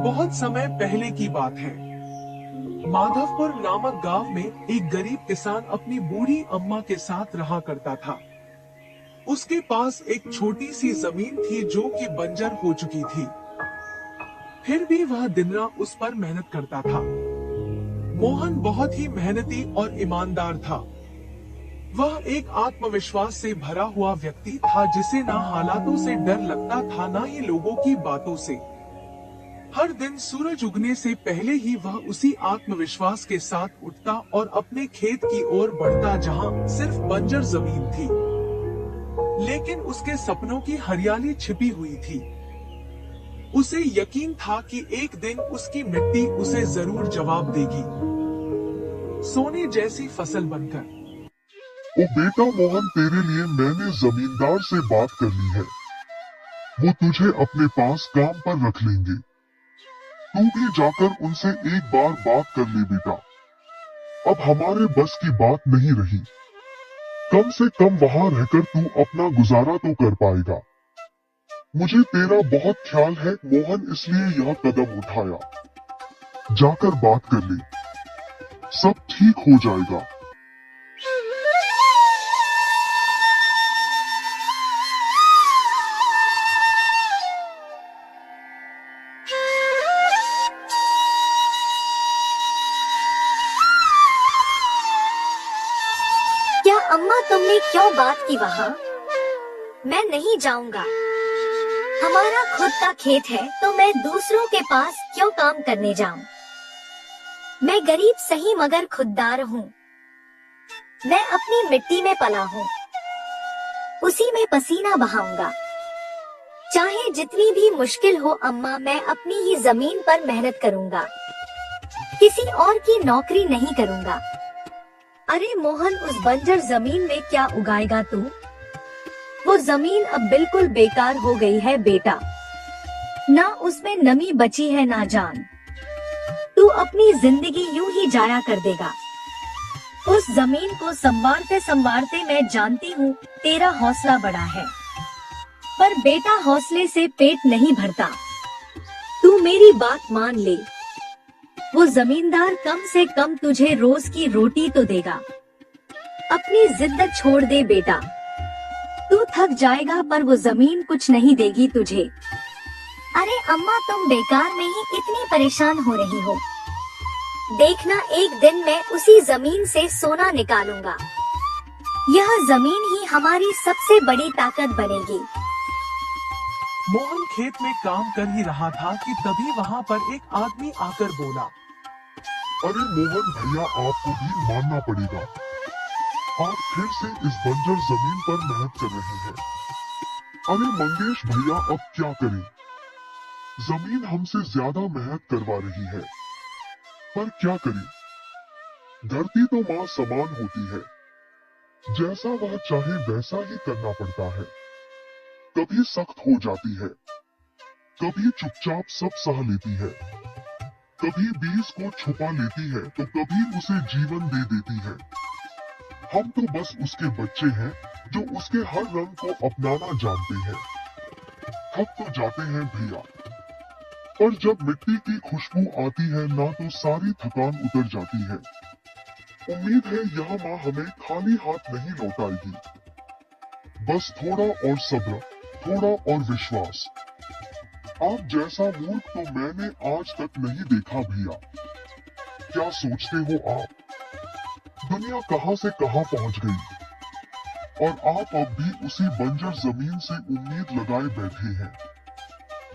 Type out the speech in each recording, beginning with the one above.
बहुत समय पहले की बात है। माधवपुर नामक गांव में एक गरीब किसान अपनी बूढ़ी अम्मा के साथ रहा करता था। उसके पास एक छोटी सी जमीन थी जो कि बंजर हो चुकी थी। फिर भी वह दिन रात उस पर मेहनत करता था। मोहन बहुत ही मेहनती और ईमानदार था। वह एक आत्मविश्वास से भरा हुआ व्यक्ति था जिसे ना हालातों से डर लगता था ना ही लोगों की बातों से। हर दिन सूरज उगने से पहले ही वह उसी आत्मविश्वास के साथ उठता और अपने खेत की ओर बढ़ता जहां सिर्फ बंजर जमीन थी, लेकिन उसके सपनों की हरियाली छिपी हुई थी। उसे यकीन था कि एक दिन उसकी मिट्टी उसे जरूर जवाब देगी, सोने जैसी फसल बनकर। ओ बेटा मोहन, तेरे लिए मैंने जमींदार से बात कर ली है। वो तुझे अपने पास काम पर रख लेंगे। तू भी जाकर उनसे एक बार बात कर ले बेटा। अब हमारे बस की बात नहीं रही। कम से कम वहां रहकर तू अपना गुजारा तो कर पाएगा। मुझे तेरा बहुत ख्याल है मोहन, इसलिए यह कदम उठाया। जाकर बात कर ले, सब ठीक हो जाएगा। क्या अम्मा, तुमने क्यों बात की वहाँ? मैं नहीं जाऊंगा। हमारा खुद का खेत है तो मैं दूसरों के पास क्यों काम करने जाऊं? मैं गरीब सही मगर खुददार हूँ। मैं अपनी मिट्टी में पला हूँ, उसी में पसीना बहाऊंगा। चाहे जितनी भी मुश्किल हो अम्मा, मैं अपनी ही जमीन पर मेहनत करूंगा। किसी और की नौकरी नहीं करूंगा। अरे मोहन, उस बंजर जमीन में क्या उगाएगा तू? वो जमीन अब बिल्कुल बेकार हो गई है बेटा। ना उसमें नमी बची है ना जान। तू अपनी जिंदगी यूं ही जाया कर देगा। उस जमीन को संवारते संवारते मैं जानती हूँ तेरा हौसला बड़ा है, पर बेटा हौसले से पेट नहीं भरता। तू मेरी बात मान ले। वो जमींदार कम से कम तुझे रोज की रोटी तो देगा। अपनी जिद छोड़ दे बेटा। तू थक जाएगा पर वो जमीन कुछ नहीं देगी तुझे। अरे अम्मा, तुम बेकार में ही इतनी परेशान हो रही हो। देखना, एक दिन मैं उसी जमीन से सोना निकालूंगा। यह जमीन ही हमारी सबसे बड़ी ताकत बनेगी। मोहन खेत में काम कर ही रहा था कि तभी वहाँ पर एक आदमी आकर बोला। अरे मोहन भैया, आपको भी मानना पड़ेगा। आप फिर से इस बंजर जमीन पर मेहनत कर रहे हैं। अरे मंगेश भैया, अब क्या करें? जमीन हमसे ज्यादा मेहनत करवा रही है, पर क्या करें? धरती तो माँ समान होती है। जैसा वह चाहे वैसा ही करना पड़ता है। कभी सख्त हो जाती है, कभी चुपचाप सब सह लेती है, कभी बीज को छुपा लेती है तो कभी उसे जीवन दे देती है। हम तो बस उसके बच्चे हैं जो उसके हर रंग को अपनाना जानते हैं। थक तो जाते हैं भैया, पर जब मिट्टी की खुशबू आती है ना तो सारी थकान उतर जाती है। उम्मीद है यह माँ हमें खाली हाथ नहीं लौटाएगी। बस थोड़ा और सब्र, थोड़ा और विश्वास। आप जैसा मूर्ख तो मैंने आज तक नहीं देखा भैया। क्या सोचते हो आप? दुनिया कहां से कहां पहुंच गई और आप अब भी उसी बंजर जमीन से उम्मीद लगाए बैठे हैं।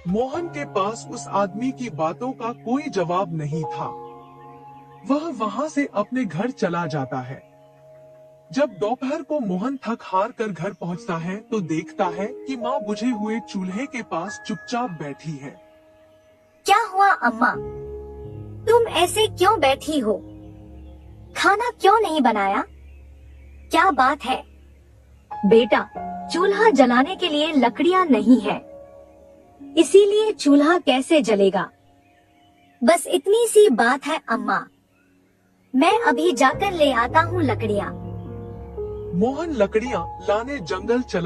मोहन के पास उस आदमी की बातों का कोई जवाब नहीं था। वह वहां से अपने घर चला जाता है। जब दोपहर को मोहन थक हार कर घर पहुंचता है तो देखता है कि माँ बुझे हुए चूल्हे के पास चुपचाप बैठी है। क्या हुआ अम्मा? तुम ऐसे क्यों बैठी हो? खाना क्यों नहीं बनाया? क्या बात है? बेटा, चूल्हा जलाने के लिए लकड़ियां नहीं है, इसीलिए चूल्हा कैसे जलेगा? बस इतनी सी बात है अम्मा। मैं अभी जाकर ले आता हूँ लकड़ियाँ। मोहन लकड़ियां लाने जंगल चला